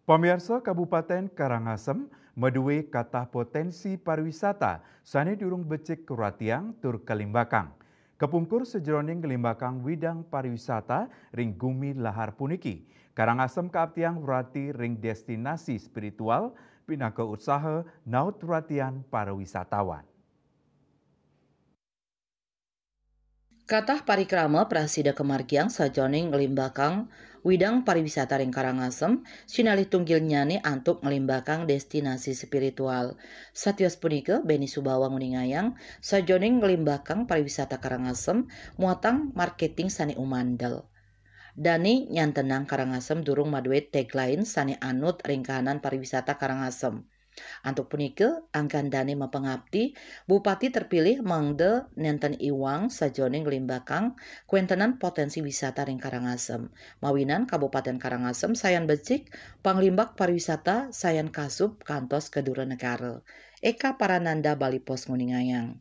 Pemirsa Kabupaten Karangasem medue katah potensi pariwisata sane durung becik kuratiang tur kalimbakang. Kepungkur sejroning kalimbakang widang pariwisata ring gumi lahar puniki. Karangasem kaaptiang berarti ring destinasi spiritual pinaka usaha naut ratian para wisatawan. Katah parikrama prasida kemargiang sajoning ngelimbakang widang pariwisata ring Karangasem sinalih tunggil nyane antuk ngelimbakang destinasi spiritual. Satios punika Beni Subawa nguningayang sajoning ngelimbakang pariwisata Karangasem muatang marketing sani umandel. Dani nyantenang Karangasem durung maduet tagline sani anut ringkahanan pariwisata Karangasem. Antuk punika angkandane mapengabdi Bupati terpilih mangde nenten iwang sajoning limbakang kuentenan potensi wisata ring Karangasem. Mawinan Kabupaten Karangasem sayan becik panglimbak pariwisata sayan kasup kantos kedua negara. Eka Parananda Bali Pos nguningayang.